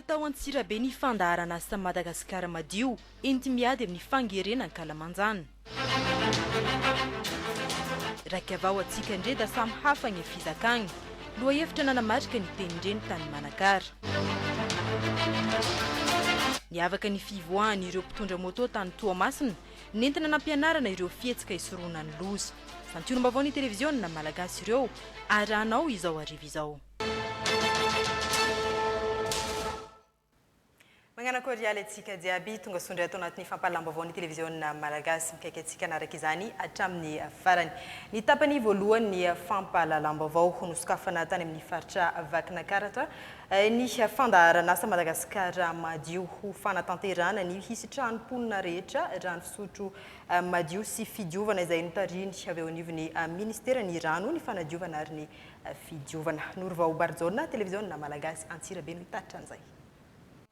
Natao Antsirabe ny fandaharana asa Madagasikara madio enti miady amin'ny fangerenana Kalamanjana. Raika avao atsika ndre da samy hafa ny fizakagny. Lohahevitra nanamarika ny tenindreny tany Manakara. Niavaka ny fivoahany ireo mpitondra moto tany Toamasina, nentina nampianarana ireo fietsika isoroana ny loza. Santionom-baovao ny televiziona malagasy ireo, arahanao izao arivo izao. Magnana korialy atsika jiaby tonga sondray atao anatin'ny fampahalam-baovao ny televiziona malagasy mikaiky atsika anaraka izany hatramin'ny farany. Ny tapany voalohany ny fampahalalam-baovao nosokafana tany amin'ny faritra Vakinakaratra ny fandaharana asa Madagasikara madio ho fanatanterana ny hisitrahan'nyponina rehetra rano fisotro madio sy fidiovana izay notariny avy eo anivon'ny ministeran'ny rano ny fanadiovana ary ny fidiovana. Norva Obarzona televiziona malagasy Antsirabe no hitaritra an'izay.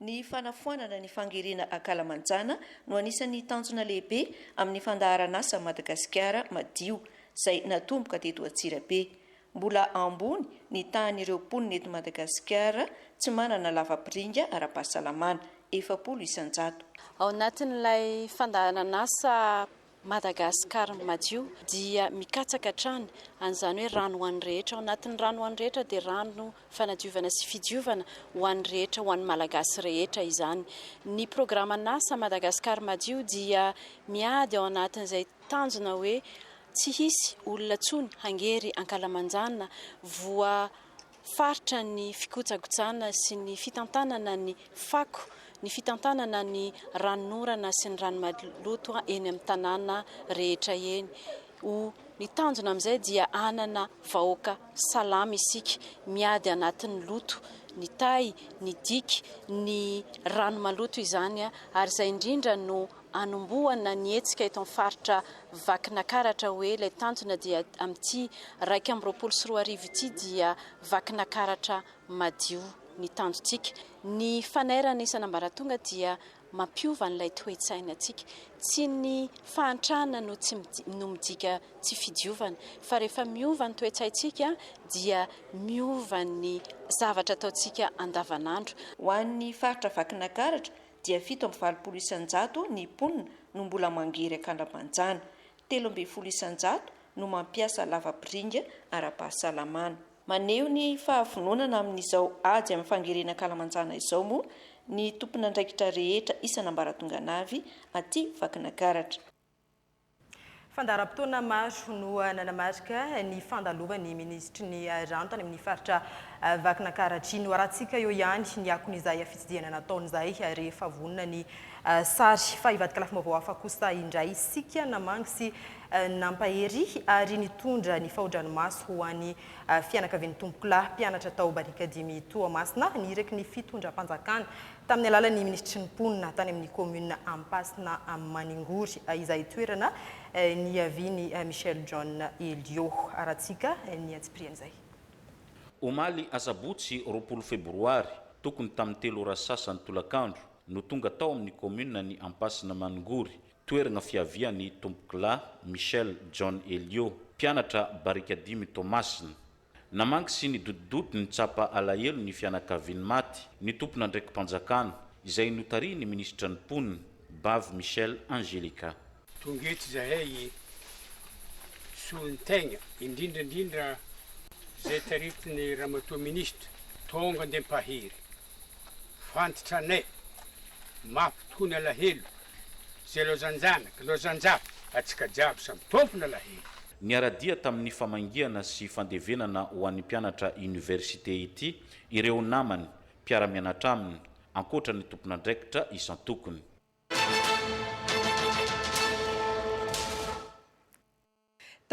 Ny fanafoanana ny fangerena Kalamanjana no anisan'ny tanjona lehibe amin'ny fandaharana asa Madagasikara madio izay natomboka teto Antsirabe. Mbola ambony ny tahan'ireo mponina eto Madagasikara tsy manana lava-piringa ara-pahasalamana 700 isan-jato. Ao anatin'ilay fandaharana asa Madagasikara madio dia mikatsaka trany an'izany hoe rano ho an'ny rehetra. Ao anatin'ny rano ho an'ny rehetra dia rano fanadiovana sy fidiovana ho an'ny rehetra, ho an'ny malagasy rehetra izany. Ny programana asa Madagasikara madio dia miady ao anatin'izay tanjona hoe tsy hisy olona tsony hangery Ankalamanjana voa faritra ny fikotsakotsana sy ny fitantanana ny fako, ny fitantanana ny ranonorana sy ny rano maloto eny amin'ny tanàna rehetra eny. Ny tanjona amin'izay dia anana vahoaka salama isika miady anatin'ny loto, ny tay, ny diky, ny rano maloto izany ary izay indrindra no anombohana ny etsika eto amin'ny faritra Vakinakaratra hoe ilay tanjona dia amin'ity 124 ity dia Vakinakaratra madio ny tanjontsika. Ny fanairana isan'ambaratonga dia mampiova n'ilay toe-tsaina antsika. Tsy ny fahantrana no midika tsy fidiovana, fa rehefa miova ny toe-tsaintsika dia miova ny zavatra ataontsika andavanandro. Ho an'ny faritra Vakinakaratra dia 720 isan-jato ny mponina no mbola mangery Kalamanjana, 13 isan-jato no mampiasa lava-piringa ara-pahasalamana. Maneho ny fahavononana amin'izao ady amin'ny fangerena Kalamanjana izao moa ny tompon'andraikitra rehetra isan'ambaratonga navy aty Vakinakaratra. Fandaharam-potoana maro no nanamarika ny fandalovan'ny ministry ny rano tany amin'ny faritra Vakinakaratra iny. Arahantsika eo ihany ny akon'izay fitsidihana nataon'izay rehefa vonona ny sary fa hivadika lafim-baovao hafa kosa indray isika namangy sy nampahery ary nitondra ny fahodranomaso ho an'ny fianakavian'ny tomboklahy mpianatra tao barikadimy Toamasina niraiky ny fitondram-panjakana tamin'ny alalan'ny ministry ny mponina tany amin'ny commune Ampasina Maningory izay toerana ny aviany Michel John Elio. Arahantsika ny atsipirian'izay. Omaly asabotsy 20 febroary tokony tamin'ny 3 ora sasany tolakandro no tonga tao amin'ny commune ny Ampasina Maningory toerana fiavian'ny tomboklahy Michel John Elio mpianatra barikadimy Toamasina. Namangy sy ny dodidody ny tsapa alahelo ny fianakaviany maty ny tompona ndraiky mpanjakana izay notary ny ministra ny mponina Bavy Michel Angelica. Tongeto zahay soan-tegna indrindra zay tarifiny ramatoa ministra tonga nde mpahery fantatra anay mampitony alahelo zay lozanjaka atsika jiaby samy tompona alahelo. Niaradia tamin'ny famangiana sy fandevenana ho an'ny mpianatra université ity ireo namany mpiara-mianatra aminy ankoatra ny tompon'andraikitra isan-tokony.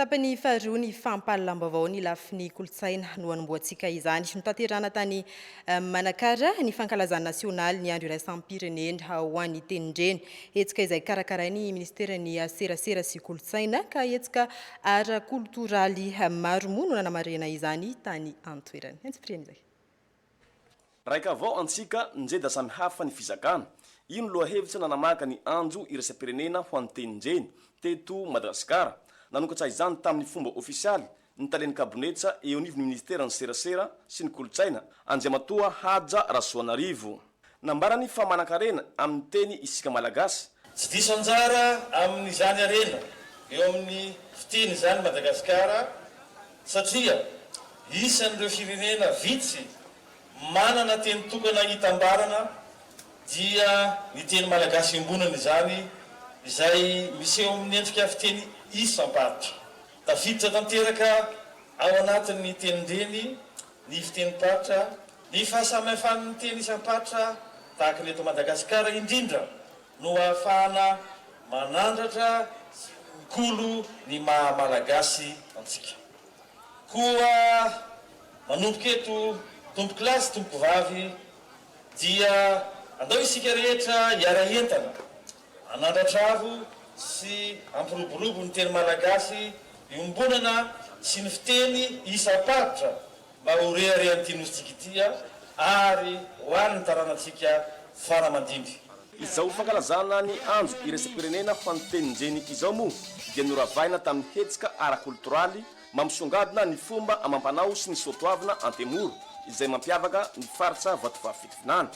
Tapany faharoa ny fampahalalam-baovao ny lafin'ny kolotsaina no anomboantsika izany. Notanterana tany Manakara ny fankalazana nasionaly ny andro iraisam-pirenena ho an'ny tenindreny. Hetsika izay karakarainy ministeran'ny serasera sy kolotsaina ka hetsika ara-kulturaly maro moa no nanamarena izany tany antoerany. Antsipirian'izay. Raika avao antsika njeda samy hafa ny fizakana. Ino lohahevitra nanamaka ny anjo iraisam-pirenena ho an'ny tenindreny teto Madagasikara. Nanokatra izany tamin'ny fomba ofisialy ny taleny kabinetsa eo anivon'ny ministeran'ny serasera sy ny kolotsaina Andriamatoa Hadja Rasoanarivo. nambarany fa manan-karena amin'ny teny isika malagasy. Tsy diso anjara amin'izany arena eo amin'ny fiteny izany Madagasikara satria isan'ireo firenena vitsy manana teny tokana hitambarana dia ny teny malagasy iombonana izany izay misy eo amin'ny endrika fiteny isam-paritra. Tafiditra tanteraka ao anatin'ny tenindreny ny fitenim-paritra, ny fahasamihafan'ny teny isam-paritra tahaka ny eto Madagasikara indrindra no ahafahana manandratra kolo ny maha malagasy antsika. Koa manomboka eto tompo kilasy, tompo vavy dia andao isika rehetra hiara-entana anandratra avo sy ampiroborobo ny teny malagasy iombonana sy ny fiteny isam-paritra mba ho reharehan'ity nositsika ity ary hoan'ny taranantsika faramandimby. Izao fankalazana ny andro iraisam-pirenena ho an'ny teninjeny izao moa dia noravaina tamin'ny hetsika ara-kulturaly mampisongadina ny fomba amampanao sy ny soatoavina antemoro izay mampiavaka ny faritra Vatovavy-Fitovinany.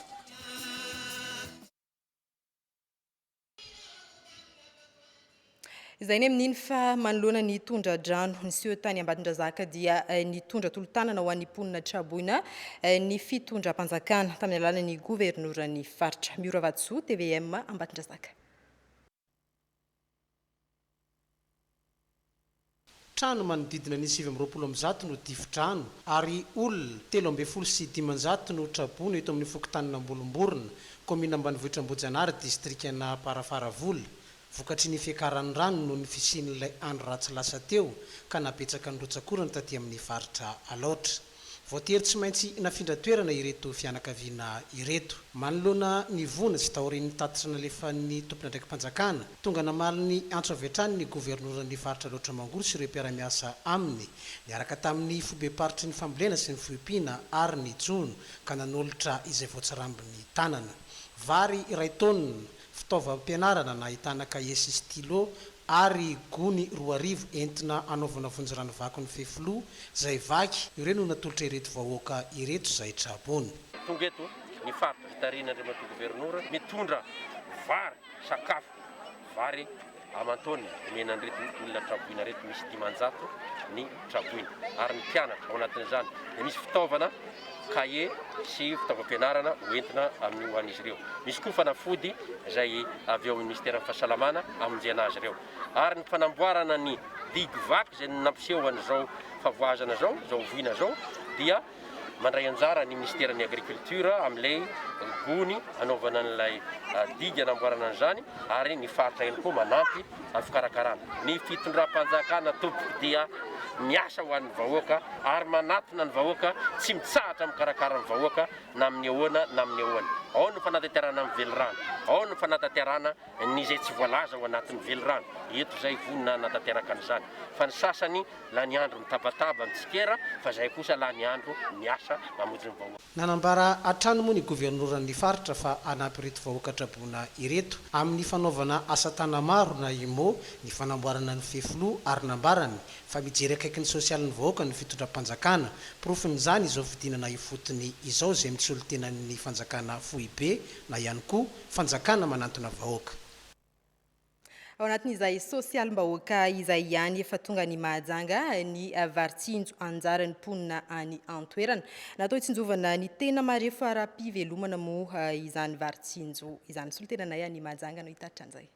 Izay ny amin'iny fa manoloana ny tondra-drano ny siô tany Ambatondrazaka dia ny tondra tolo-tanana ho an'ny mponina Traboina ny fitondram-panjakana tamin'ny alalan'ny governoran'ny faritra. Miora Vatsoa, TVM Ambatondrazaka. Trano manodidina ny 720 no difotrano ary olona 13 sy 500 no Traboina eto amin'ny fokotanina Ambolomborona, komina ambanivohitra Ambojanary, distrikana Parafaravola. Vokatry ny fiakaran'ny rano no ny fisian'ilay andro ratsy lasa teo ka napetsaka ny rotsakorana taty amin'ny faritra Alaotra. Voatery tsy maintsy nafindra toerana ireto fianakaviana ireto. Manoloana ny vona sy tahorin'ny tatitra nalefan'ny tompona ndraikim-panjakana tonga namaly ny antso avy hatrany ny governoran'ny faritra Alaotra Mangolo sy ireo mpiara-miasa aminy niaraka tamin'ny fobe-paritry ny fambolena sy ny fiompiana ary ny jono ka nanolotra izay voatsarambiny tanana. Vary iray taonina fitaovam-pianarana nahitana kahie sy stylo ary gony 2 entina anaovana vonjy-rano vaky ny fefilo izay vaky ireo no natolotra ireto vahoaka ireto izay Trabona. Tonga eto ny faritra Vitarina-Andriamatoa gobernora mitondra vary sakafo vary amantony menan'ireto olona Traboina reto misy 500 ny Traboina ary ny mpianatra ao anatin'izany dia misy fitaovana kahie sy fitaovam-pianarana hoentina amin'ny ho an'izy ireo. Misy koa fanafody izay avy ao amin'ny ministera ny fahasalamana amonjena azy ireo. Ary ny fanamboarana ny digue vaky izay nampiseho an'izao favoazana zao voina zao dia mandray anjara ny ministeran'ny agriculture amin'ilay gony anaovana an'ilay digue anamboarana an'izany ary ny faritra ihany koa manampy fikarakarana. Ny fitondram-panjakana tompoko dia miasa ho an'ny vahoaka ary manatona ny vahoaka tsy mitsahatra mikarakara ny vahoaka na amin'ny ahoana na amin'ny ahoana. Ao ny fanatanterana amin'ny velirano, ao ny fanatanterana n'izay tsy voalaza ao anatin'ny velirano. Eto zay vonina natateraka an'izany. Fa ny sasany la ny andro mitabataba mitsikera fa zay kosa la ny andro miasa mamonjy ny vahoaka. Nanambara atrano moa ny governoran'ny faritra fa anampy ireto vahoaka Trabona ireto amin'ny fanaovana asa tana maro na imo ny fanamboarana ny fefilo ary nambarany fa mijery akaiky ny sosialin'ny vahoaka ny fitondram-panjakana. Profin'izany izao fidinana ifotony izao izay mitsolo tenan'ny fanjakana foibe na ihany koa fanjakana manantona vahoaka. Ao anatin'izay sosialim-bahoaka izay ihany efa tonga ny mahajanga ny varitsinjo anjarany mponina any antoerana. Natao hitsinjovana ny tena marefo ara-pivelomana moa izany varitsinjo izany. Solotenanay any mahajanga no hitatitra an'izay.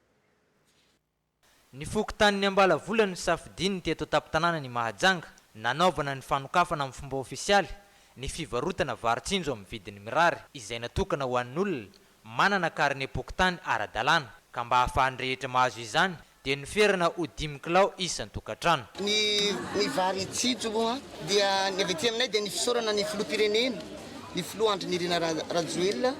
Ny fokotan'ny Ambalavola ny safidiny teto tapitanana ny mahajanga nanaovana ny fanokafana amin'ny fomba ofisialy ny fivarotana varitsinjo amin'ny vidiny mirary izay natokana ho an'olona manana karine pokotany ara-dalàna ka mba ahafahan'ny rehetra mahazo izany dia niferana ho 5 kilao isan-tokatrano. Ny varitsinjo moa dia ny avy ety aminay dia ny fisaorana ny filoham-pirenena, ny filoha Andry Nirina Rajoelina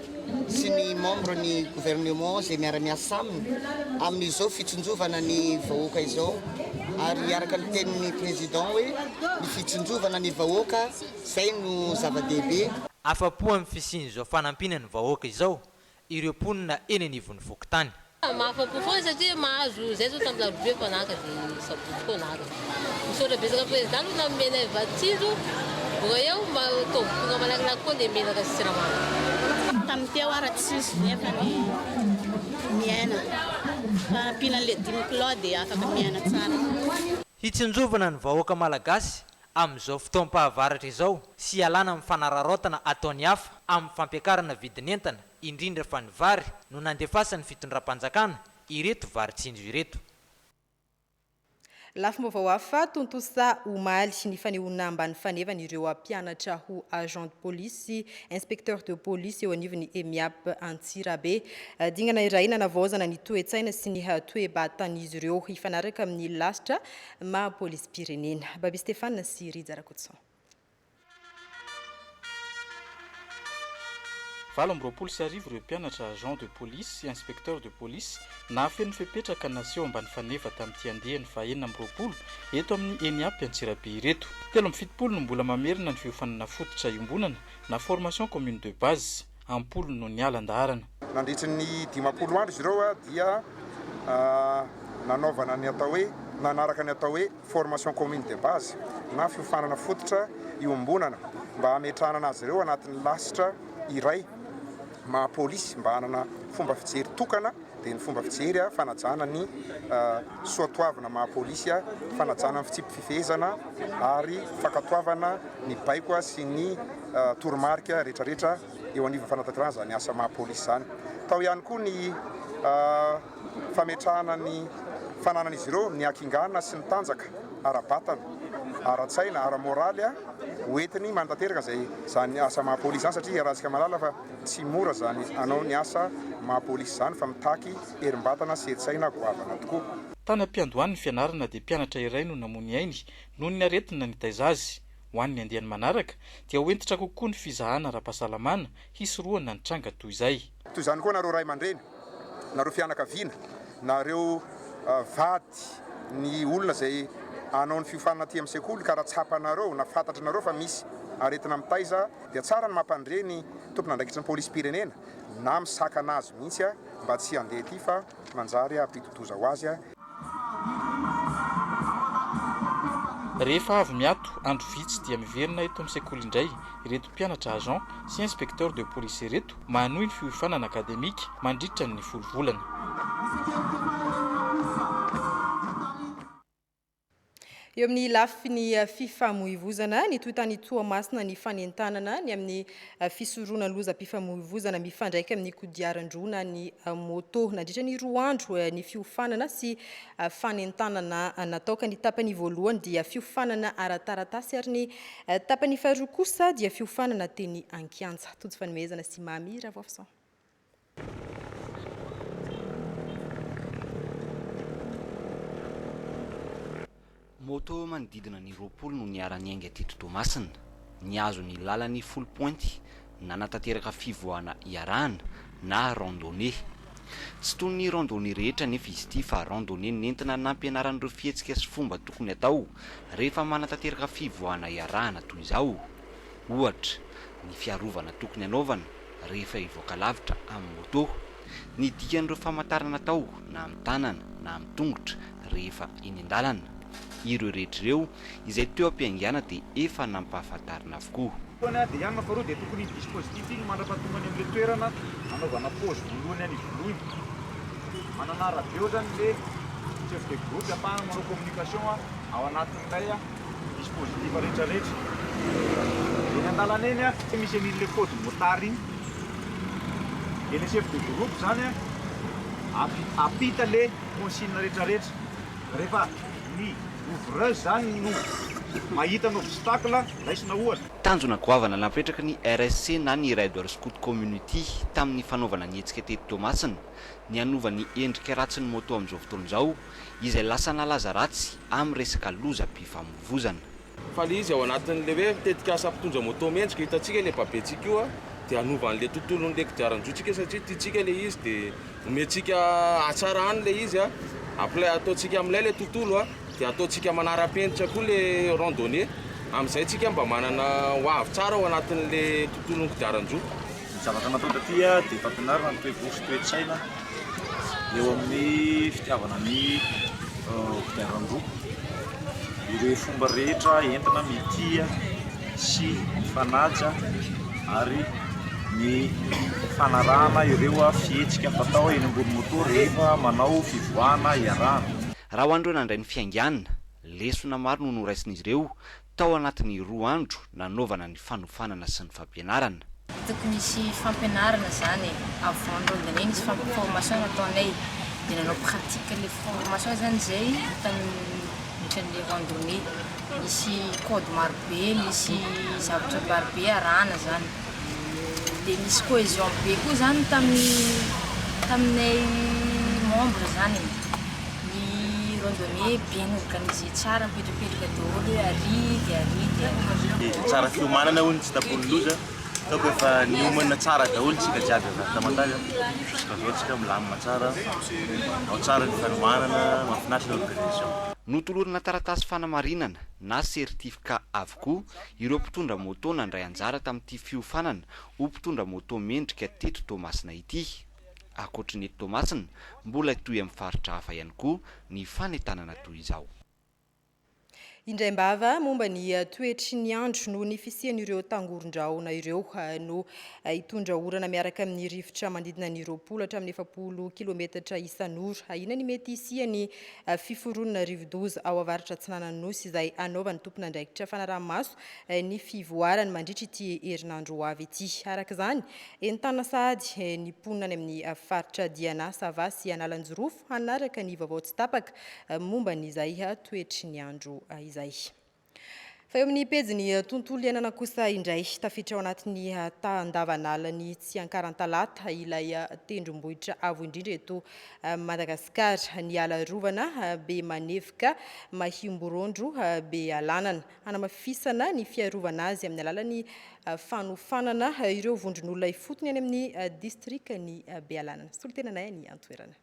sy ny membre ny gouvernement izay miara-miasa aminy amin'izao fitsinjovana ny vahoaka izao ary araka ny tenin'ny président hoe ny fitsinjovana ny vahoaka izay no zava-dehibe. Afa-po amin'ny fisian'izao fanampinany vahoaka izao ireo mponina eny anivon'ny fokontany. Mahafapo foana satria mahazo zay zao tamin'ny larobia fanaka dia sabotsy koa naka. Misaotra betsaka président aloha namena varitsinjo, boka eo mba tao tonga malakilaky koa dia menaka sy siramamy. tamin'ny teo ary tsisy nefa ny miaina fa ampilan'le 10 kilao dia afaka miaina tsara. Hitsinjovana ny vahoaka malagasy amin'izao fotoam-pahavaratra izao sy ialana amin'ny fanararaotana ataony hafa amin'ny fampiakarana vidin'entana indrindra fa ny vary no nandefasany fitondram-panjakana ireto varitsinjo ireto. Lafim-baovao hafa tontosa omaly ny fanehoana ambany fanevana ireo mpianatra ho agent de police sy inspecteur de police eo anivon'ny EMIAP Antsirabe. Dingana iray nanavaozana ny toe-tsaina sy ny toe-batan'izy ireo hifanaraka amin'ny lasitra maha police pirenena. Baby Stéphane sy Rija Rakotson. 20 sy arivo ireo mpianatra agent de police sy inspecteur de police nahafeno fepetraka naseho ambany fanefa tamin'ity andehany fahenina amby 20 eto amin'ny ENIAP Antsirabe ireto. 17 no mbola mamerina ny fiofanana fototra iombonana na formation commune de base ampolo no ny alan-daharana. Nandritra ny 50 andro izy ireo dia nanaovana ny atao hoe nanaraka ny atao hoe formation commune de base na fiofanana fototra iombonana mba hametrahana azy ireo anatin'ny lasitra iray maha polisy mba hanana fomba fijery tokana dia ny fomba fijery fanajana ny soatoavana maha polisy fanajana ny fitsipy fifehezana ary fakatoavana ny baiko sy ny toromarika rehetrarehetra eo aniva fanatanterahana zany asa maha polisy zany. Tao ihany koa ny fametrahana ny fananan'izy ireo ny akingana sy ny tanjaka ara-batana ara-tsaina ara-moraly hoentiny mantanteraka zany asa maha polisy zany satria arazika malala fa tsy mora zany anao ny asa maha polisy zany fa mitaky herim-batana sy herin-tsaina goavana tokoa. Tany am-piandohan'ny fianarana dia mpianatra iray no namony ainy noho ny aretina ny taiza azy. Ho an'ny andehany manaraka dia hoentitra kokoa ny fizahana ara-pahasalamana hisoroana ny tranga toy izay. Toy izany koa nareo ray aman-dreny, nareo fianakaviana, nareo vady ny olona izay anao ny fiofanana aty amin'ny sekoly ka raha tsapanareo na fantatranareo fa misy aretina amin'ny taiza dia tsara ny mampandreny tompon'andraikitry ny polisy pirenena na misakana azy mihitsy mba tsy handeha aty fa manjary ampitotoza ho azy. Rehefa avy miato andro vitsy dia miverina eto amin'ny sekoly indray ireto mpianatra agent sy inspecteur de police ireto manohy ny fiofanana akademika mandritra ny 10 volana. Eo amin'ny lafiny fifamoivoizana ny toitany Toamasina ny fanentanana ny amin'ny fisorona loza mpifamoivoizana mifandraika amin'ny kodiaran-droa ny moto nandritra ny 2 andro ny fiofanana sy fanentanana nataoka ny tapany voalohany dia fiofanana ara-taratasy ary ny tapany faharoa kosa dia fiofanana teny ankianja. Tojo fanomezana sy Mami Ravoafson. Moto manodidina ny 20 no niarany ainga teto Toamasina, niazo ny lalany 10 pointy, nanatanteraka fivoahana iarahana na randonnée. Tsy toy ny randonnée rehetra nefa izy ity fa randonnée nentina nampianaran'ireo fihetsika sy fomba tokony atao rehefa manatanteraka fivoahana iarahana toy izao. Ohatra, ny fiarovana tokony anaovana rehefa hivoaka lavitra amin'ny moto, ny dikan'ireo famantarana atao na amin'ny tanana na amin'ny tongotra rehefa eny an-dalana. Ireo rehetra ireo izay teo am-piangana dia efa nampahafantarina avokoa. Dia ihany faharoa dia tokony dispositif iny mandrapahatonga ny amin'ilay toerana anaovana pause voalohany any ivolohany. Manana radio zany le chef de groupe ahafahana manao communication ao anatin'ilay dispositif rehetrarehetra. Eny an-dalana eny misy an'ilay code motard iny. Dia le chef de groupe zany apita le consigne rehetrarehetra. Rehefa ny ouvreuse zany no mahita no obstacle raisina ohatra. Tanjona goavana napetraka ny RSC na ny Rider Scout Community tamin'ny fanaovana ny hetsika teto Toamasina ny anova ny endrika ratsy ny moto amin'izao fotoana izao izay lasa nalaza ratsy amin'ny resaka loza mpifamoivoizana. Fa le izy ao anatin'le hoe mitetika asa mpitondra moto mendrika hitantsika le babetsika io dia anovan'le tontolon'le kodiaran-drotsika satria tiatsika le izy dia omentsika atsara any le izy appelé ataontsika amin'ilay le tontolo dia ataontsika manara-penitra koa le randonnée amin'izay tsika mba manana hoavy tsara ao anatin'le tontolon'ny kodiaran-droa. Ny zavatra natao taty dia fampianarana ny toe-bosy toe-tsaina eo amin'ny fitiavana ny kodiaran-droa. Ireo fomba rehetra entina mitia sy mifanaja ary ny fanarahana ireo fihetsika fatao eny ambony moto rehefa manao fivoahana iarahana. Raha ho andreo nandray ny fianganana, lesona maro no noraisiny ireo tao anatin'ny 2 andro nanaovana ny fanofanana sy ny fampianarana. Tokony misy fampianarana zany avant randonnée nisy formation nataonay dia nanao pratique le formation zany zay tamin'ny randonnée misy code marobe misy zavatra marobe arahana zany dia misy cohésion be koa zany taminay membre zany ny randonnée bien organisé tsara mipetrapetraka daholo hoe ary tsara fiomanana hono tsy tapony loza taoko efa niomana tsara daholo tsika jiaby tamataza jusqu'à zao tsika milamina tsara ao tsara ny fanomanana mahafinaritra ny organisation. Notolorana taratasy fanamarinana na sertifika avokoa ireo mpitondra moto nandray anjara tamin'ity fiofanana ho mpitondra moto mendrika teto Tomasina ity. Ankoatry ny eto Tomasina mbola toy amin'ny faritra hafa ihany koa ny fanentanana toy izao. Indraimbava momba ny toetry ny andro no nifisian'ireo tangoron-drahona ireo no hitondra orana miaraka amin'ny rivotra manodidina ny 20 hatramin'ny 70 kilometatra isan'ora. Ina ny mety hisiany fiforonana rivodoza ao avaratra Atsinananosi izay anaovan'ny tompon'andraikitra fanaraha-maso ny fivoarany mandritra ity herinandro ho avy ity. Araka izany, entana sahady ny ponina any amin'ny faritra Diana, Sava sy Analanjorofo hanaraka ny vaovao tsy tapaka momba n'izay toetry ny andro izay. Fa eo amin'ny pejiny tontolo iainana kosa indray tafiditra ao anatin'ny andavan'alany tsy ankaran-talata ilay tendrombohitra avo indrindra eto Madagasikara ny ala rovana be manevika mahimborondro be alanana hanamafisana ny fiarovana azy amin'ny alalany fanofanana ireo vondron'olona ifotony any amin'ny distrikany be alanana. Solitenanay ny antoerana.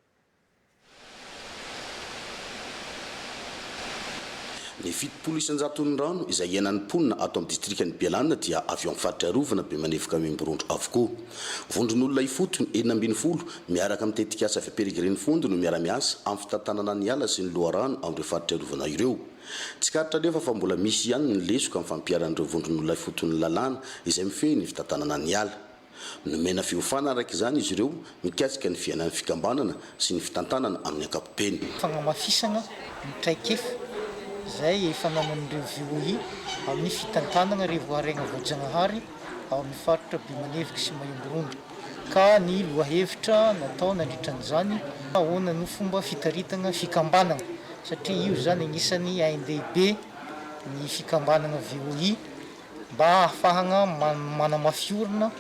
Ny 700 rano izay iainan'ny ponina ato amin'ny distrikany Bealanina dia avy amin'ny faritra rovana be manevika Mimborondro avokoa. Vondron'olona ifotony 440 miaraka amin'ny tetikasa Peregrine Fondo no miara-miasa amin'ny fitantanana ny ala sy ny loharano amin'ireo faritra rovana ireo. Tsikaritra nefa fa mbola misy ihany ny lesoka amin'ny fampiaran'ireo vondron'olona ifotony lalàna izay mifehy ny fitantanana ny ala. Nomena fiofana araka izany izy ireo mikasika ny fiainan'ny fikambanana sy ny fitantanana amin'ny ankapobeny. Fagnamafisana mitraikefa zay efa nanan'ireo VOI amin'ny fitantanana Revoaregna Voajanahary ao amin'ny faritra Bemanevika sy Mahimborondro ka ny lohahevitra natao nandritran'izany ahoana no fomba fitaritana fikambanana satria io zany anisany ANDB ny fikambanana VOI mba ahafahana manamafiorina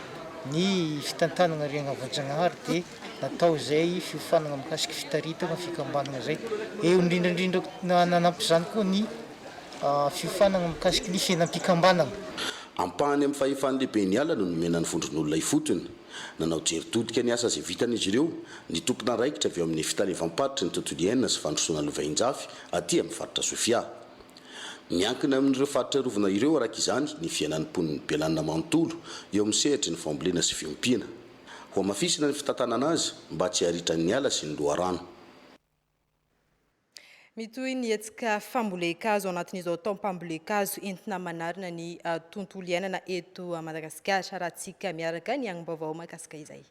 ny fitantanana Regna Voajanahary dia natao zay fiofanana mikasika fitaritana fikambanana zay eo indrindrandrindra nanampy izany koa ny fiofanana mikasika ny fiainam-pikambanana. Ampahany amin'ny fahefan'ny lehibe ny ala no nomenan'ny vondron'olona ifotony. Nanao jeritodika ny asa izay vitan'izy ireo ny tompona raikitra avy amin'ny fitalevam-paritra ny tontolo iainana sy fandrosoana lovain-jafy aty amin'ny faritra Sofia. Miankina amin'ireo faritra rovana ireo araka izany ny fiainan'ny poniny Bealanina manontolo eo amin'ny sehatra ny fambolena sy fiompiana. Ho mafisina ny fitantanana azy mba tsy haritran'ny ala sy ny loharano. Mitohy ny hetsika famboleka-kazo anatin'izao taom-pamboleka-kazo entina manarina ny tontolo iainana eto Madagasikara raha tsika miaraka ny agnim-baovao mahakasika izay.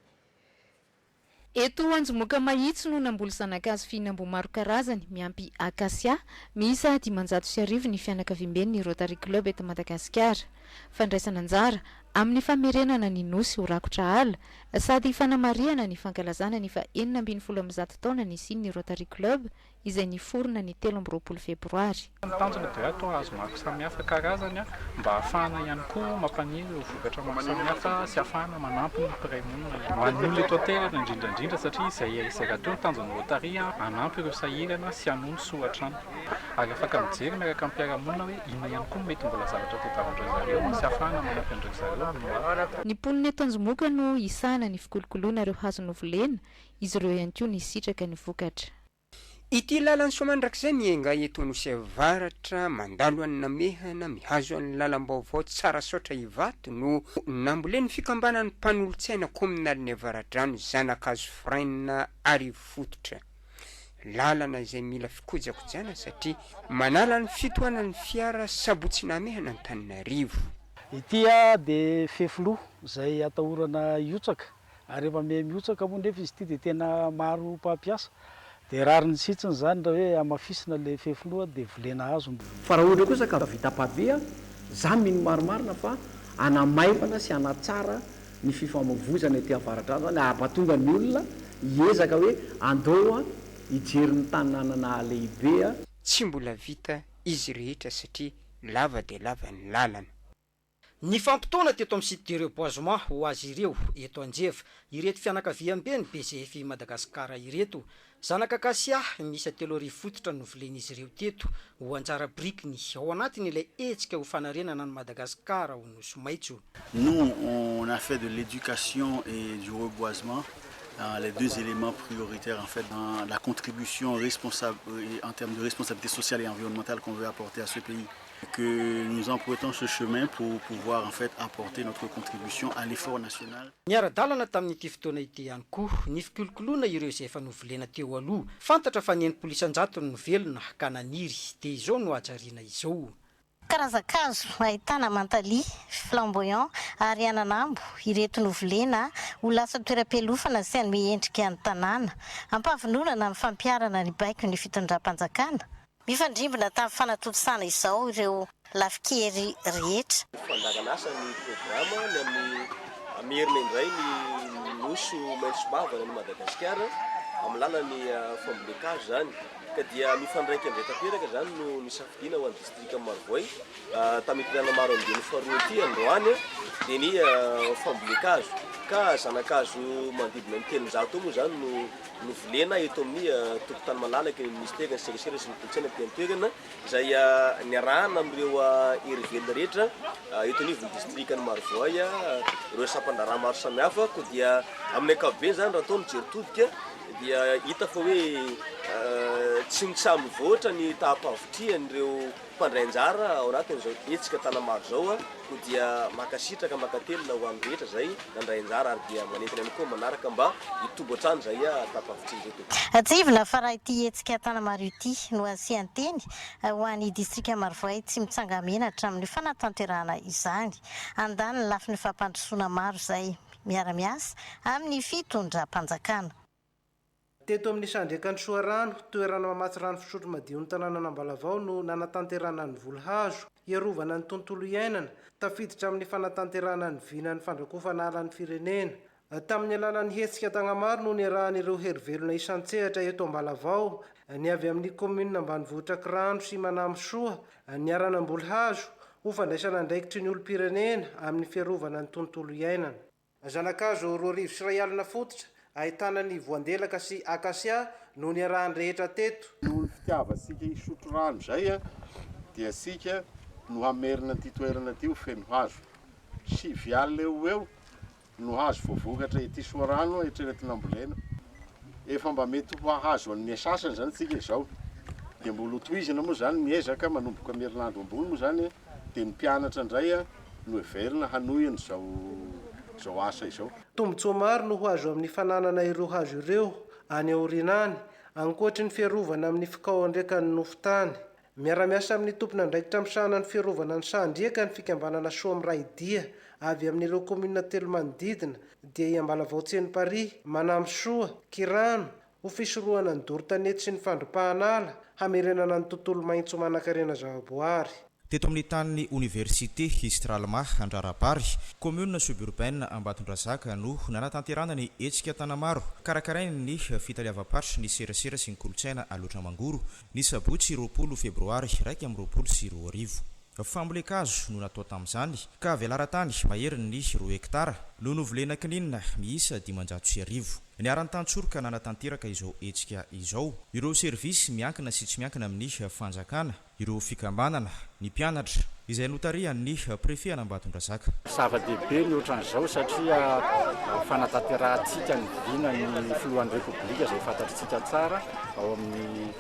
Eto Anjomoka Mahitsy no namboly zanak'hazo fihinam-boa maro karazany miampy akasia miisa 550 ny fianakaviamben'ny Rotary Club eto Madagasikara. Fandraisana anjara amin'ny famerenana ny nosy ho rakotra ala sady fanamariana ny fankalazana ny 470 taona ny isian'ny Rotary Club izay niforona ny 13 febroary. Tanjona dia atao hazo maro samihafa karazany mba ahafahana ihany koa mampaniry vokatra maro samihafa sy ahafahana manampy ny mpiray-monina. Manolo eto an-toerana indrindrandrindra satria izay rahateo ny tanjona Rotary anampy ireo sahirana sy hanono sohatrano. Ary afaka mijery miaraka amin'ny mpiara-monina hoe inona ihany koa mety mbola zavatra tadiavin'ireo zareo sy ahafahana manampy an'ireo zareo. Ny ponina eto Anjomoka no isana ny fikolokoloana ireo hazo novolena izy ireo ihany koa ny sitraka ny vokatra. Ity lalan'ny somandrakizay mienga eto Anosy Avaratra mandalo any namehana mihazo any lalam-baovao tsara sotra ivato no namboleny fikambanan'ny mpanolontsaina kominalin'ny Avaradrano zanak'hazo frein ary fototra. Lalana izay mila fikojakojana satria manala ny fitohanan'ny fiara sabotsy namehana Antananarivo. ity dia fefilo zay atahorana iotsaka ary rehefa miotsaka moa nefa izy ity dia tena maro mpampiasa dia rariny sitsiny zany raha hoe amafisina le fefilo dia volena azo. Fa raha ohatra kosa ka vita pavea za mino marimarina fa anamaivana sy anatsara ny fifamoivoizana ety avaratra zany ampatonga ny olona hiezaka hoe andoa hijery ny tanànana lehibe. Tsy mbola vita izy rehetra satria lava dia lava ny lalana. Ny fampitona teto amin'ny site de reboisement ho azy ireo eto Anjeva, ireto fianakaviam-be ny BCF Madagasikara ireto, zanaka kasia misy 3,000 fototra no volen'izy ireo teto ho anjara brikiny ao anatiny ilay hetsika ho fanarenana ny Madagasikara ho nosy maitso. Nous, on a fait de l'éducation et du reboisement les deux éléments prioritaires en fait dans la contribution responsable en termes de responsabilité sociale et environnementale qu'on veut apporter à ce pays. Que nous empruntons ce chemin pour pouvoir en fait apporter notre contribution à l'effort national. Niara-dalana tamin'ity fotoana ity ihany koa ny fikolokoloana ireo izay efa novolena teo aloha. Fantatra fa ny enipolisan-jato no velona ka naniry dia izao no ajariana izao. Karazan-kazo ahitana mantalia, flamboyant ary ananambo ireto novolena ho lasa toeram-pialofana sy anome endrika ny tanàna. Ampavinonana ny fampiarana ny baiko ny fitondram-panjakana. Mifandrimbona tamin'ny fanatotosana izao ireo lafikery rehetra. Fandakanasa ny programa ny amin'ny amerina indray ny noso maitso bavana ny Madagasikara amin'ny lalany fambolekage zany. Ka dia mifandraika amin'ny tanteraka zany no nisafidiana ho an'ny distrika Marivoay tamin'ny maro ambin'ny faharoa ety Androany dia ny fambolekage ka zanakazo manodidina ny 300 moa zany no volena eto amin'ny tokotany malalaka ny ministera ny sekretera sy ny kolotsaina mpiantoerana izay niarahana amin'ireo herively rehetra eto anivon'ny distrika ny Marivoay ireo sampandaraha maro samihafa ko dia amin'ny ankapobeny zany raha atao mijery todika dia hita fa hoe tsy mitsamy voatra ny tahapavotrihan'ireo mpandrainjara ao anatin'izao hetsika tanamaro zao ko dia makasitraka makatelona ho amin'ny rehetra zay nandrainjara ary dia manentiny ihany koa manaraka mba hitobo hatrany zay tahapavotrian'izay. Tsivona fa raha ity hetsika tanamaro ity no asian-teny ho an'ny distrika Marivoay tsy mitsangamena hatramin'ny fanatanterahana izany. Andany ny lafin'ny fampandrosoana maro zay miara-miasa amin'ny fitondram-panjakana. Teto amin'ny Sandriakan'ny Soarano, toerana mamatsy rano fisotro madio ny tanàna Nambalavao no nanatanterahana ny volohazo, iarovana ny tontolo iainana, tafiditra amin'ny fanatanterahana ny vina ny fandrakofana alan'ny firenena. Tamin'ny alalan'ny hetsika tagnamaro no niarahan'ireo herivelona isan-tsehatra eto Ambalavao, ny avy amin'ny komina ambanivohitra Kirano sy Manamsoa, ny aranam-bolohazo ho fandraisana andraikitry ny olom-pirenena amin'ny fiarovana ny tontolo iainana. Zanakazo 2 sy 1 alina fototra ahitana ny voandelaka sy akasia no niarahany rehetra teto. Noho ny fitiavatsika isotro rano zay dia sika no hamerina an'ity toerana ty ho feno hazo. 7 alina eo no hazo voavokatra ety Soarano etrerety Nambolena. Efa mba mety ho hazo amin'ny sasany zany tsika izao. Dia mbola toizina moa zany miezaka manomboka merinandro ambony moa zany dia ny mpianatra indray no heverina hanohiny zao asa izao. Tombotsoa maro no ho azo amin'ny fananana ireo hazo ireo any aorinany, ankoatry ny fiarovana amin'ny fikaohan-dreka ny nofotany. Miara-miasa amin'ny tompona andraikitra misahana ny fiarovana ny sandriaka ny fikambanana soa amin'ny raidia avy amin'ireo komina 3 manodidina dia i Ambalavao Tseny Paris, Manamsoa, Kirano ho fisorohana ny doro-tanety sy ny fandropahanala hamerenana ny tontolo maitso manan-karena zavaboary. Teto amin'ny tanin'ny Université Histralma Andrarabary, commune suburbaine Ambatondrazaka no nanatanterahana ny hetsika tanamaro, karakarainy ny fitaliavam-paritra ny serasera sy ny kolotsaina aloatra mangoro ny sabotsy 20 febroary 2024. Fambolekazo no natao tamin'izany ka velaran-tany maheriny ny 2 hektara no novolena kininina miisa 500,000. Ny aran-tantsorika nanatanteraka izao hetsika izao. Ireo servisy miankina sy tsy miankina amin'ny fanjakana, ireo fikambanana, ny mpianatra izay notarian'ny préfet Ambatondrazaka. Zava-dehibe ny ohatran'izao satria fanatanterahana ny vina ny filohan'ny repoblika izay fantatritsika tsara ao amin'ny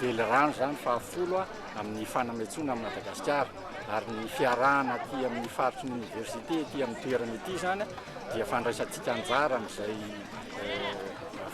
velirano zany fahafolo amin'ny fanametsoana amin'ny Madagasikara ary ny fiarahana aty amin'ny faritry ny université aty amin'ny toerana ity zany dia fandraisantsika anjara amin'izay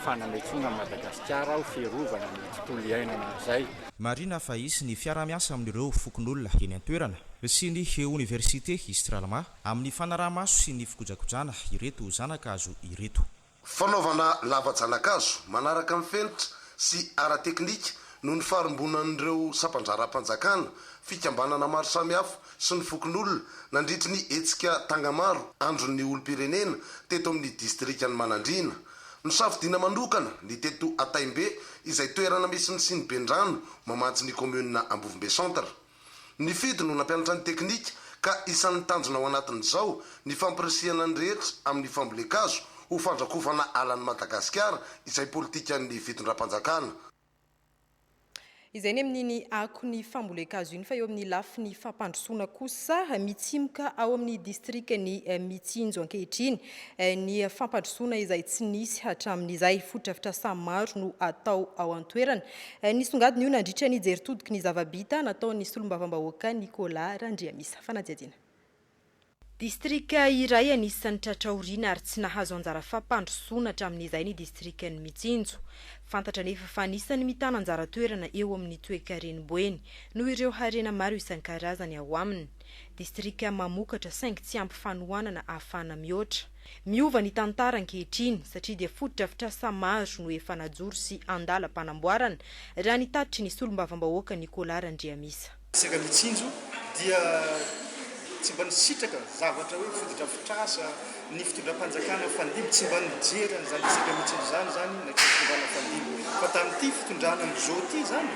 fanametsoana Madagasikara ho fiarovana ny tontolo iainana izay. Marina fa isy ny fiara-miasa amin'ireo fokon'olona eny an-toerana sy ny Université Histralma amin'ny fanaraha-maso sy ny fikojakojana ireto zanak'azo ireto. Fanaovana lava-janak'azo manaraka amin'ny fenitra sy ara-teknika no ny farimbonan'ireo sampanjara-panjakana fikambanana maro samihafa sy ny fokon'olona nandritry ny hetsika Tangamaro andron'ny olom-pirenena teto amin'ny distrikany Manandrina. Ny safidiana manokana ny teto Ataimbe izay toerana misy ny Sinibendrano mamatsy ny commune Ambovimbe Centre. Ny fito no nampianatra ny teknika ka isan'ny tanjona ao anatin'izao ny fampirisihana ny rehetra amin'ny fambolekazo ho fandrakofana alan'ny Madagasikara izay politikan'ny fitondram-panjakana. Izay ny amin'ny ako ny fambolekazo iny fa eo amin'ny lafy ny fampandrosoana kosa mitsimoka ao amin'ny distrikany Mitsinjo ankehitriny ny fampandrosoana izay tsy nisy hatramin'izay fotodrafitra samy maro no atao ao an-toerana. Nisongadina io nandritra ny jeritodiky ny zava-bita nataon'ny solombavambahoaka Nicolas Randriamisa. Fanajadiana. Distrika iray anisan'ny tratraoriana ary tsy nahazo anjara fampandrosoana hatramin'izay ny distrikany Mitsinjo. Fantatra nefa fa anisan'ny mitana anjara toerana eo amin'ny toe-karenimboeny noho ireo harena maro isan-karazany ao aminy. Distrika mamokatra saingy tsy ampy fanohanana ahafana mihoatra. Miova ny tantara ankehitriny satria dia fotodrafitra sa maro no efa najoro sy andalam-panamboarana raha ny tatitry ny solombavambahoaka Nicolas Randriamisa. Distrika Mitsinjo dia tsy mba nisitraka zavatra hoe fotodrafitrasa ny fitondram-panjakana fandimby tsy mba nijerana zany distrika Mitsinjo zany na fitondrana fandimby fa tamin'ity fitondrana amin'izao ty zany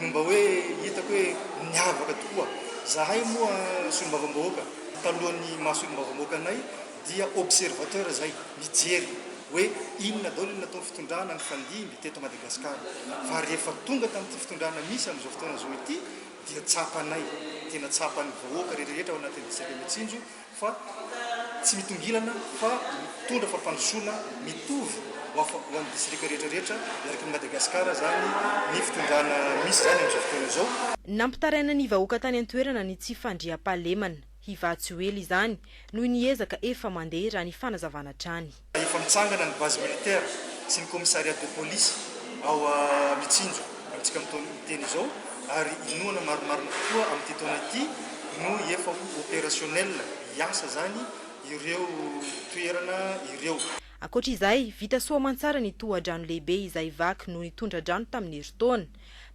no mba hoe hitako hoe niavaka tokoa. Zahay moa solombavambahoaka talohan'ny maha-solombavambahoaka anay dia observateur zay mijery hoe inona daholo ny natao fitondrana ny fandimby teto Madagasikara. Fa rehefa tonga tamin'ity fitondrana misy amin'izao fotoana zao ity dia tsapanay tena tsapan'ny vahoaka rehetrarehetra ao anatin'ny distrika Mitsinjo fa tsy mitongilana fa mitondra fampandrosoana mitovy ho an'ny distrika rehetrarehetra miaraka ny Madagasikara zany ny fitondrana misy zany amin'izao fotoana zao. Nampitaraina ny vahoaka tany an-toerana ny tsy fandriam-pahalemana Hivatsoely izany noho ny ezaka efa mandeha raha ny fanazavana trany. Efa mitsangana ny base militaire sy ny commissariat de police ao Mitsinjo amintsika miteny izao ary inoana maromarona koa amin'ity taona ity no efa opérationnel hiasa zany ireo toerana ireo. Ankoatr'izay vita soamantsara ny tohadrano lehibe izay vaky no nitondra drano tamin'ny herintaona.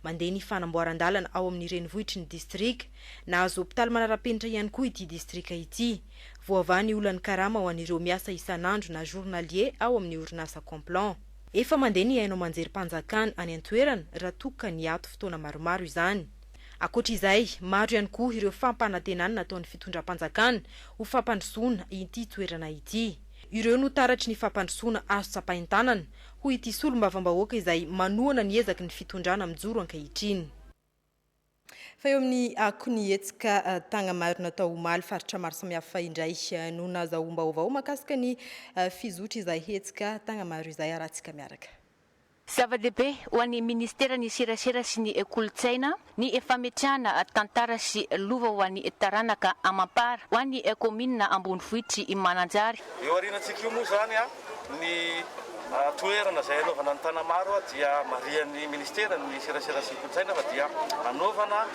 Mandeha ny fanamboaran-dalana ao amin'ny renivohitry ny distrika. Nahazo hopitaly manara-penitra ihany koa ity distrika ity. Voavany olany karama ao an'ireo miasa isan'andro na journalier ao amin'ny orinasa Complan. Efa mandeha ny haino manjerim-panjakana any an-toerana raha toka ny ato fotoana maromaro izany. Ankoatr'izay, maro ihany koa ireo fampanantenana nataon'ny fitondram-panjakana ho fampandrosoana ity toerana ity. Ireo no taratry ny fampandrosoana azo tsapahin-tanana ho ity solombavambahoaka izay manohana ny ezaky ny fitondrana mijoro ankehitriny. Fa eo amin'ny ako ny hetsika Tangamaro natao omaly faritra maro samihafa indray no nazahoam-baovao mahakasika ny fizotra izay hetsika Tangamaro izay arahantsika miaraka. Zava-dehibe ho an'ny ministera ny serasera sy ny kolotsaina ny fametrahana tantara sy lova ho an'ny taranaka amampara ho an'ny commune Ambonivohitry Mananjary. Eo aorianantsika io moa zany ny toerana izay anaovana ny Tanamaro dia marian'ny ministera ny serasera sy kolotsaina fa dia anaovana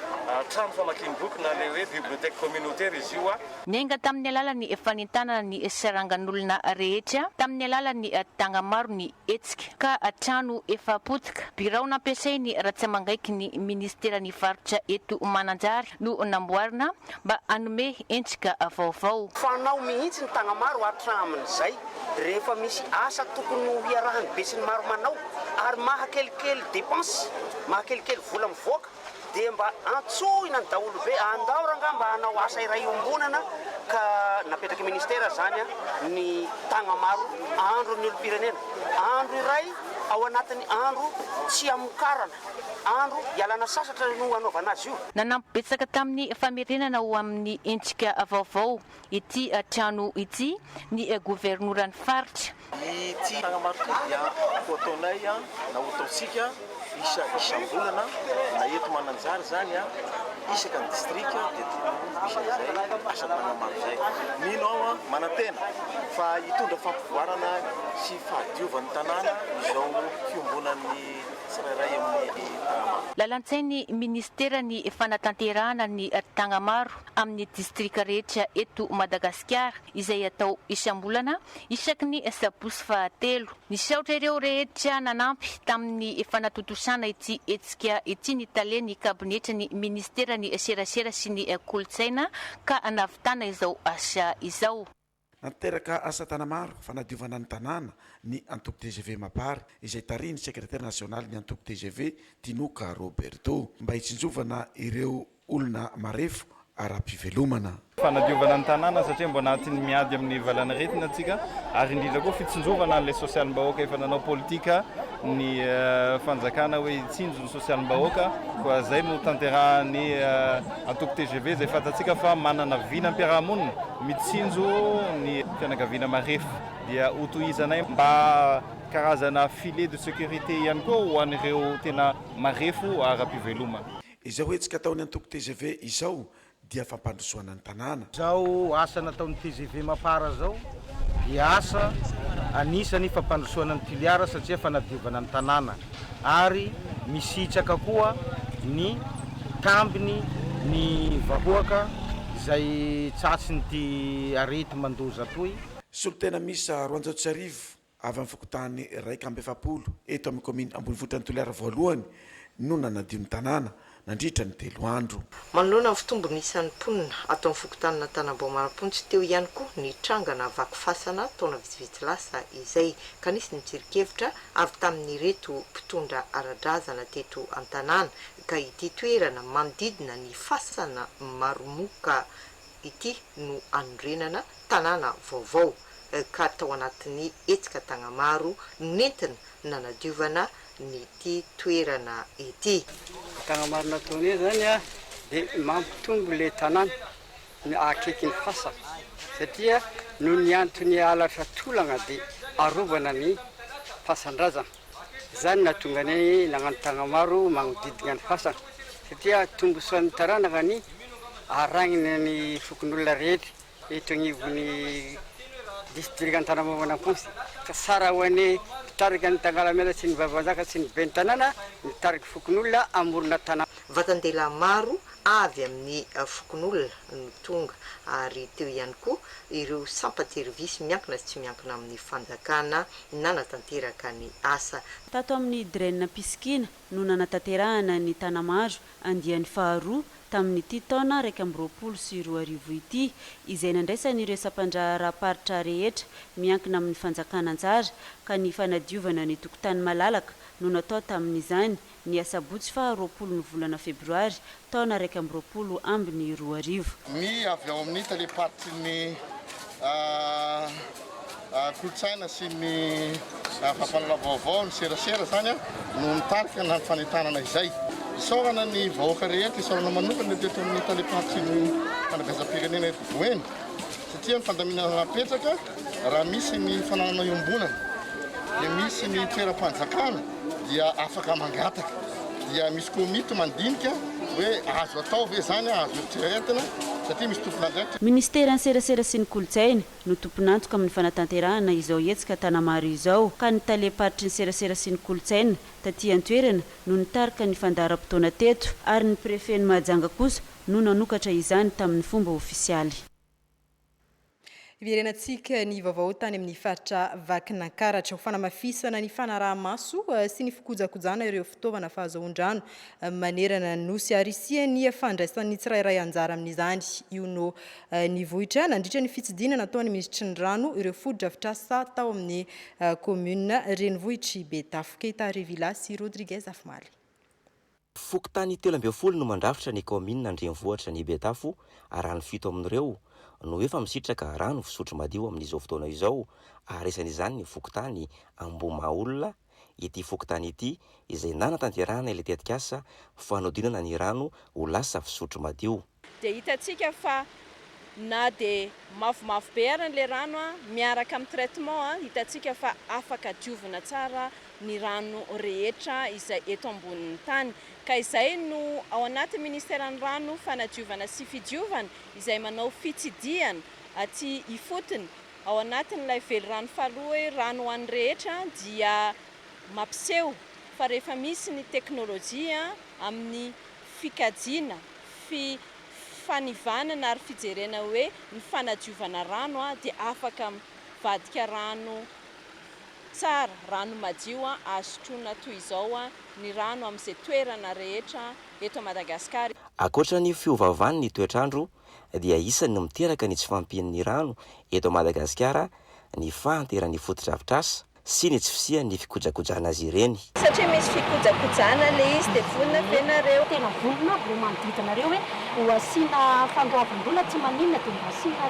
trano famakiam-boky na le hoe bibliothèque communautaire izy io. Niainga tamin'ny alalan'ny fanentanana ny sarangan'olona rehetra tamin'ny alalan'ny Tangamaro ny hetsika ka trano efa potika. Birao nampiasainy raha tsy mangaiky ny ministera ny faritra eto Mananjary no namboarina mba hanome endrika vaovao. Fanao mihitsy ny Tangamaro hatramin'izay rehefa misy asa tokony hiarahany be sy ny maro manao ary mahakelikely dépense mahakelikely vola mivoaka dia mba antsoina ny daholo be andao ranga mba hanao asa iray ombonana ka napetraky ministera zany ny Tangamaro andro ny olom-pirenena andro iray ao anatin'ny andro tsy amokarana andro ialana sasatra no anaovana azy io. Nanampibetsaka tamin'ny famerenana ho amin'ny endrika vaovao ity trano ity ny governoran'ny faritra. Ity Tangamaro ity dia ho ataonay na ho ataontsika isa-bolana na eto Mananjary zany isaka ny district dia misy an'izay asa tanamaro zay. Mino ao manantena fa hitondra fampivoarana sy fahadiovan'ny tanàna izao fiombonan'ny tsirairay amin'ny tanamaro. Lalantsainy ministera ny fanatanterahana ny Tangamaro amin'ny distrika rehetra eto Madagasikara izay atao isam-bolana isaky ny sabosy fahatelo. Nisaotra ireo rehetra nanampy tamin'ny fanatotosana ity etsika ity ny taleny kabinetra ny ministera ny serasera sy ny kolotsaina ka anavitana izao asa izao. Nateraka asa tanamaro fanadiovana ny tanàna ny antoko TGV Mapary izay tariny sekretary nasionaly ny antoko TGV Tinoka Roberto mba hitsinjovana ireo olona marefo ara-pivelomana. Fanadiovana ny tanàna satria mbo anatin'ny miady amin'ny valana retina atsika ary indrindra koa fitsinjovana an'ilay sosialim-bahoaka efa nanao politika ny fanjakana hoe itsinjo ny sosialim-bahoaka koa zay no tanterahan'ny antoko TGV zay fantatsika fa manana vina ampiarahamonina mitsinjo ny fianakaviana marefo dia hotohizanay mba karazana filet de sécurité ihany koa ho an'ireo tena marefo ara-pivelomana. Izao hetsika ataony antoko TGV izao dia fampandrosoana ny tanàna. Zao asa nataon'ny TGV Mapara zao dia asa anisany fampandrosoana ny tiliara satria fanadiovana ny tanàna ary misitraka koa ny kambiny ny vahoaka izay tsatsiny ty arety mandoza toy. Solotena misa 400 arivo avy amin'ny fokotany 150 eto amin'ny commune Ambonivohitra ny toliara voalohany no nanadio ny tanàna nandritra ny 3 andro. Manoloana ny fitombony isan'ny mponina atao amin'ny fokotanana Tanambaomarapontsy teo ihany koa ny trangana vaky fasana taona vitsivitsy lasa izay kanisy ny tsirikevitra avy tamin'ny reto mpitondra ara-drazana teto an-tanàna ka ity toerana manodidina ny fasana maromoka ity no anorenana tanàna vaovao ka tao anatin'ny etsika Tangamaro nentina nanadiovana ny ty toerana ity. Tangamaro nataony zany dia mampitombo le tanàna akaiky ny fasa satria no ny antony alatra tolagna dia arovana ny fasan-drazana. Zany nahatonga ny nagnano Tangamaro magnodidina ny fasana satria tombosoan'ny taranaka ny aragnina ny fokon'olona rehetra eto agnivon'ny district Antanambaomarapontsy ka sara ho an'ny mitarika ny Tangalamena sy ny Vavanjaka sy ny ben'ny tanàna mitarika fokon'olona amorona tanàna. Vatandehilahy maro avy amin'ny fokon'olona no tonga ary teo ihany koa ireo sampatervisy miankina sy tsy miankina amin'ny fanjakana nanatanteraka ny asa. Tato amin'ny draine Pisikina no nanatanterahana ny Tanamaro andian'ny faharoa tamin'ny ity taona 2024 ity izay nandraisan'ireo sampandraharaparitra rehetra miankina amin'ny fanjakana anjara ka ny fanadiovana ny tokotany malalaka no natao tamin'izany ny asabotsy fa 20 ny volana febroary taona 2024 ambiny 2024. Ny avy ao amin'ny taleparty ny kolotsaina sy ny fampalala vaovao ny serasera zany no mitarika na fanentanana izay. Isaorana ny vahoaka rehetra isaorana manokana teto amin'ny taleparty ny fanabeazam-pirenena eto Voeny satria ny fandaminana napetraka raha misy ny fananana iombonana dia misy ny toeram-panjakana dia afaka mangataka dia misy komito mandinika hoe azo atao ve zany azo eritreretina satria misy tompon'andraikitra. Ministera ny serasera sy ny kolotsaina no tomponantoka amin'ny fanatanterahana izao etsika Tanamaro izao ka ny taleparitry ny serasera sy ny kolotsaina taty an-toerana no nitarika ny fandaharam-potoana teto ary ny prefet ny Mahajanga kosa no nanokatra izany tamin'ny fomba ofisialy. Iverenantsika ny vaovao tany amin'ny faritra Vakinankaratra ho fanamafisana ny fanaraha-maso sy ny fikojakojana ireo fitaovana fahazoan-drano manerana ny nosy ary isiany fandraisan'ny tsirairay anjara amin'izany. Io no nivohitra nandritra ny fitsidinana nataon'ny ministry ny rano ireo foto-drafitrasa tao amin'ny commune Renivohitry Betafo. Keita Revila sy Rodriguez Afmaly. Fokotany 12 no mandrafitra ny commune Renivohitra ny Betafo arahany fito amin'ireo no efa misitraka rano fisotro madio amin'izao fotoana izao ary isan'izany ny fokotany Ambomaolona ity fokotany ity izay nanatanterahana ilay tetikasa fanodinana ny rano ho lasa fisotro madio. Dia hitantsika fa na dia mafimafy be ary le rano miaraka amin'ny traitement hitantsika fa afaka diovina tsara ny rano rehetra izay eto ambonin'ny tany. Ka izay no ao anatin'ny ministeran'ny rano fanadiovana sy fidiovana izay manao fitsidiana aty ifotony ao anatin'ilay velirano faloha hoe rano ho an'ny rehetra dia mampiseho fa rehefa misy ny teknôlôjia amin'ny fikajiana fanivanana ary fijerena hoe ny fanadiovana rano dia afaka mivadika rano tsara, rano madio azotrona toy izao ny rano amin'izay toerana rehetra eto Madagasikara. Ankoatra ny fiovaovan'ny toetrandro dia isan'ny miteraka ny tsy fampian'ny rano eto Madagasikara ny fahanteran'ny fotodrafitrasa sy ny tsy fisian'ny fikojakojana azy ireny. Satria misy fikojakojana le izy dia vonona fenareo. Tena vonona vao manodiditanareo hoe ho asiana fandoavam-bola tsy maninona dia mba asiana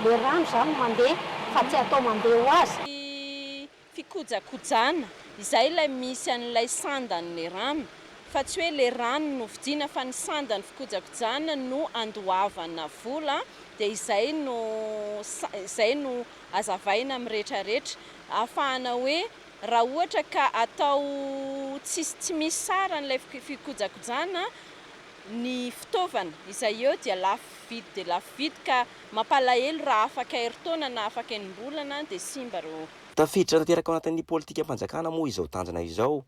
le rano zany mandeha fa tsy atao mandeha ho azy. Fikojakojana izay ilay misy an'ilay sandan'ny rano fa tsy hoe le rano no vidiana fa ny sandan'ny fikojakojana no andoavana vola dia izay no azavaina amin'ny rehetrarehetra ahafahana hoe raha ohatra ka atao tsy misy sara n'ilay fikojakojana ny fitaovana izay eo dia lafo vidy ka mampalahelo raha afaka herintaona na afaka enim-bolana dia simba reo. Tafiditra tanteraka ao anatin'ny politika mpanjakana moa izao tanjona izao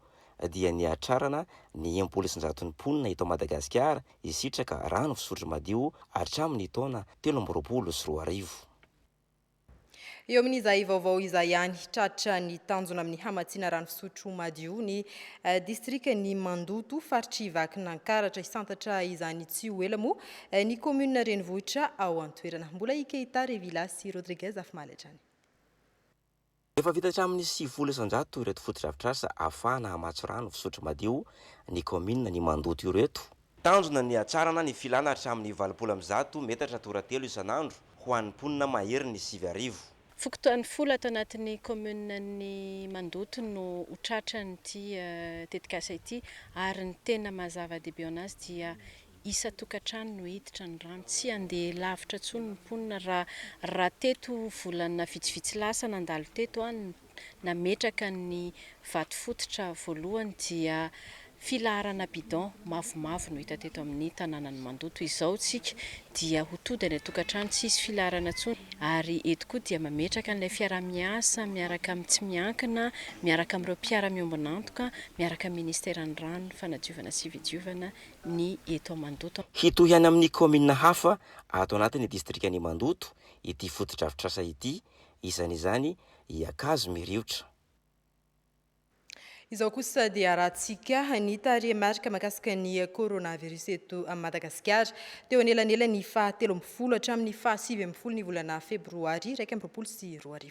dia ny atrarana ny impolo isan-jaton'ny mponina eto Madagasikara isitraka rano fisotro madio hatramin'ny taona 2024. Eo amin'izay vaovao izay ihany tratra ny tanjona amin'ny hamatsiana rano fisotro madio ny distrikan'ny Mandoto faritry Vakinankaratra isantatra izany tsy ho ela moa ny commune Renivohitra ao an-toerana. Mbola Ikeita Revilas Rodriguez afimalatrany. Efa vita hatramin'ny 700 ireto fotodrafitrasa ahafahana hamatsy rano fisotro madio ny commune ny Mandoto ireto. Tanjona ny atsarana ny filana hatramin'ny 200 metatra toratelo isan'andro ho an'ny mponina mahery ny 7 Fokotoan'ny folo ato anatin'ny commune ny Mandoto no hotratra nyty tetikasa ity ary ny tena mazava-dehibe aminazy dia isa tokantrano no hiditra ny rano tsy andeha lavitra tsony ny mponina raha teto volana vitsivitsy lasa nandalo teto nametraka ny vato fototra voalohany dia filarana bidon mavomavo no hita teto amin'ny tanànan'ny Mandoto izao tsika dia hotody any tokantrano tsisy filarana tsony ary eto koa dia mametraka an'ilay fiara-miasa miaraka amin'ny tsy miankina miaraka amin'ireo mpiara-miombonantoka miaraka amin'ny ministeran'ny rano fanadiovana sy fidiovana ny eto Mandoto. Hitohy any amin'ny commune hafa ato anatin'ny distrikan'ny Mandoto ity fotodrafitrasa ity isan'izany Iakazo Mirivotra. Izao kosa dia rahatsika ny tarehimarika mahakasika ny coronavirus eto Madagasikara teo anelanela ny faha 13 hatramin'ny faha 19 ny volana febroary 2024.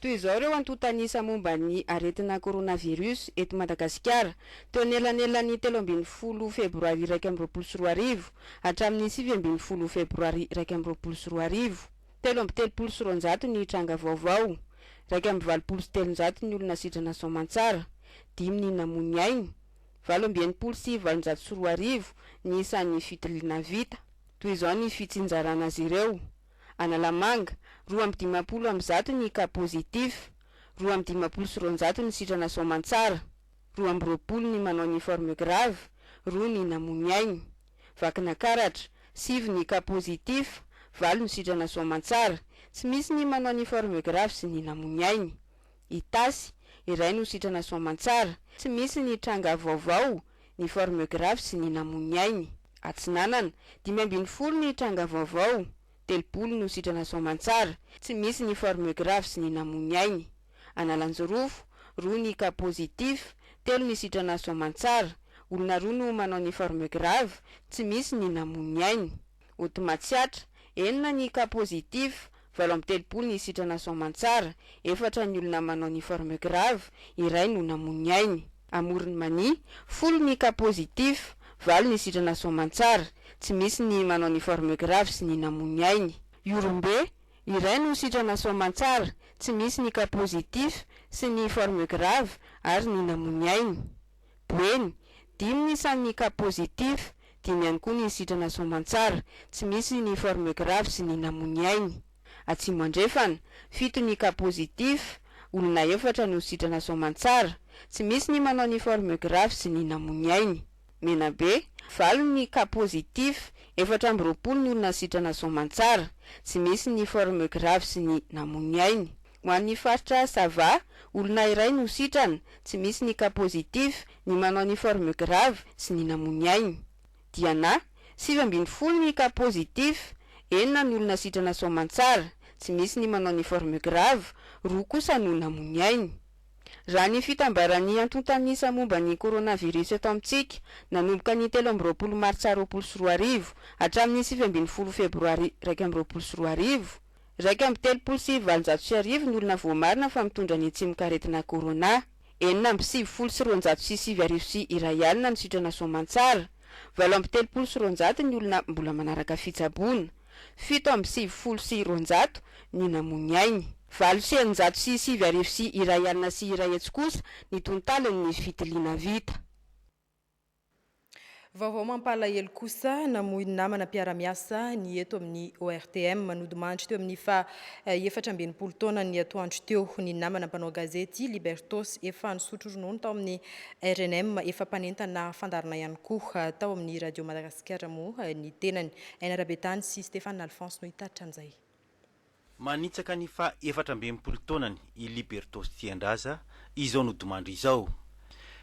Toy izao ireo antotanisa momba ny aretina coronavirus eto Madagasikara teo anelanelany 13 febroary 2024 hatramin'ny 17 febroary 2024. 3 ny tranga vaovao 2,7 ny olona sitrana soamantsara, 5 ny namony ainy, 8 sy 7 ny isan'ny fitiliana vita. Toy izao ny fitsinjarana azy ireo. Analamanga 2,50 ny cas positif, 2,50 ny sitrana soamantsara, 2,20 ny manao ny forme grave, 2 ny namony ainy. Vakinankaratra 7 ny cas positif, 4 ny sitrana soamantsara, tsy misy ny manao ny forme grave sy ny namony ainy. Itasy 1 ny sitrana soamantsara, tsy misy ny tranga vaovao, ny forme grave sy ny namony ainy. Atsinanana 15 ny tranga vaovao, 30 ny sitrana soamantsara, tsy misy ny forme grave sy ny namony ainy. Analanjorofo 2 ny cas positif, 3 ny sitrana soamantsara, olona 2 no manao ny forme grave, tsy misy ny namony ainy. Otomatsiatra 4 ny cas positif, 30 ny sitrana soamantsara, 4 ny olona manao ny forme grave, 1 no namony ainy. Amoriny mani 10 ny cas positif, 4 ny sitrana soamantsara, tsy misy ny manao ny forme grave sy ny namony ainy. Yorombe 1 no sitrana soamantsara, tsy misy ny cas positif sy ny forme grave ary ny namony ainy. Boeny 5 ny samy cas positif, 5 ihany koa ny sitrana soamantsara, tsy misy ny forme grave sy ny namony ainy. Atsimo andrefana 7 ny cas positif, olona efatra no sitrana soamantsara, tsy misy ny manao uniforme grave sy ny namony ainy. Mena be, 7 ny cas positif, 420 ny olona sitrana soamantsara, tsy misy ny uniforme grave sy ny namony ainy. Ho an'ny faritra Sava, olona iray no sitrana, tsy misy ny cas positif, ny manao uniforme grave sy ny namony ainy. Diana, 7 ny cas positif, 4 ny olona sitrana soamantsara, tsy misy ny manao uniforme grave, 2 kosa no namony ainy. Raha ny fitambaran'ny antontanisa momba ny coronavirus eto amintsika nanomboka ny 13 martsa 2020 hatramin'ny 20 febroary 2020, 1,37 ny olona voamarina fa mitondra ny tsimikaretina corona, 7,709 ny sitrana soamantsara, 8,7 ny olona mbola manaraka fitsaboana, 7,7 ny namony ainy. 9,9 kosa ny tontalany ny fitiliana vita. Vaovao mampalahelo kosa namoy namana mpiara-miasa ny eto amin'ny ORTM manodimandry teo amin'ny fa 17 taona ny atoandro teo ny namana mpanao gazety Libertos efa nisotro ronono tao amin'ny RNM efa mpanentana fandarana ihany koa tao amin'ny Radio Madagasikara moa ny tenany Aina Rabetany sy Stéphane Alphonse no hitaritra an'izay. Manitsaka ny fa 17 taonany i Libertos Tiandraza izao nodimandry izao.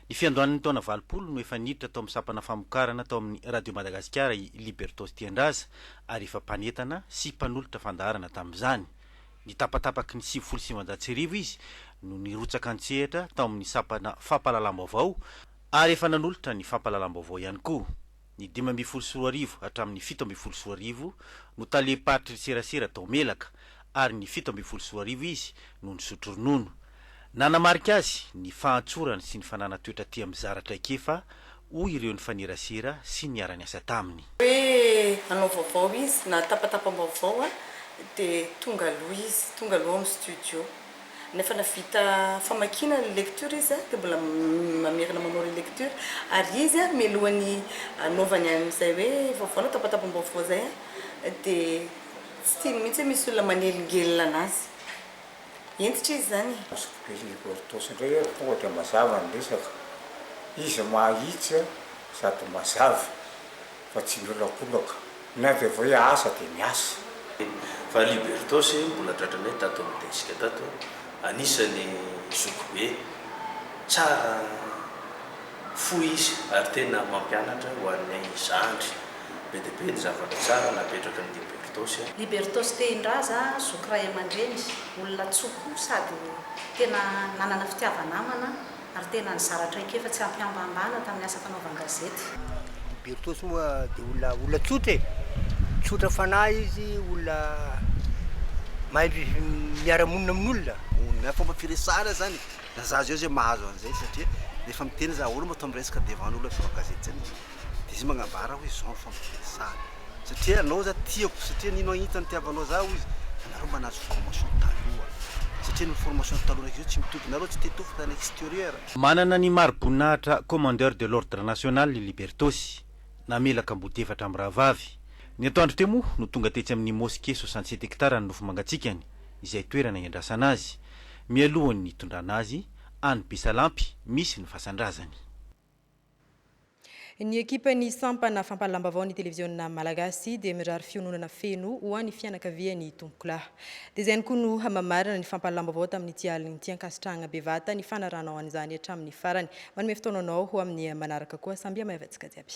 Ny fiandohan'ny taona 20 no efa niditra tao amin'ny sapana famokarana tao amin'ny Radio Madagasikara i Libertos Tiandraza ary efa mpanentana sy mpanolotra fandaharana tamin'izany. Ny tapatapaky ny 7,900 izy no nirotsaka antsehatra tao amin'ny sapana fampahalalam-baovao ary efa nanolotra ny fampahalalam-baovao ihany koa. Ny 5,400 hatramin'ny 7,400 no talepatry serasera tao melaka ary ny 7,400 izy no nisotro ronono. Nanamarika azy ny fahatsorany sy ny fanana toetra tia mizaratra kefa hoy ireo ny fanerasera sy ny ara-niasa taminy. Hoe anao vaovao izy na tapatapam-baovao dia tonga aloha izy, tonga aloha amin'ny studio. Nefa navita famakina ny lecture izy dia mbola mamerina manao ny lecture ary izy mialohan'ny anaovany amin'izay hoe vaovao na tapatapam-baovao zay dia tsy tiany mihitsy misy olona manelingelina anazy. Entitra izy zany. Libertos ndray tonga dia mazava ny resaka. Izy mahitsy sady mazava fa tsy milolapolaka. Na dia vao hoe asa dia miasa. Fa Libertos mbola tratranay tato amin'ny desika tato anisany zokobe tsara fo izy ary tena mampianatra ho an'ny zandry be dia be ny zavatra tsara napetraka ny Libertos Tiandraza zoky ray aman-dreny, olona tsoko sady tena nanana fitiavanamana ary tena nizaratra efa tsy ampiambambana tamin'ny asa fanaovan-gazety. Libertos moa dia olona tsotra fanahy izy, olona mahay miara-monina amin'olona. Na fomba firesahana zany nazazy eo zay mahazo an'izay satria rehefa miteny za olo matao miresaka devant olo fa gazety zany dia izy magnambara hoe zao fomba firesahana satria anao za tiako satria ninao hitany tiavanao za izy anareo manazo formation taloha satria ny formation taloha izy tsy mitovy nareo tsy tetofo tany extérieur. Manana ny maro-boninahitra commandeur de l'ordre national Libertos namelaka mbotefatra amin'ny rahavavy. Ny atoandro teo moa no tonga tetsy amin'ny mosquée 67 hectare ny nofo mangatsikany izay toerana iandrasana azy. Mialohan'ny tondrana azy any Bisalampy misy ny fasandrazany. Ny ekipa ny sampana fampalalambavao ny televiziona malagasy dia mirary fiononana feno ho an'ny fianakavian'ny tompokolahy. Dia izay koa no hamamarina ny fampalalambavao tamin'ny tialiny tiankasitrahana bevata ny fanaranao an'izany hatramin'ny farany. Manome fotoananao ho amin'ny manaraka koa samby amavantsika jiaby.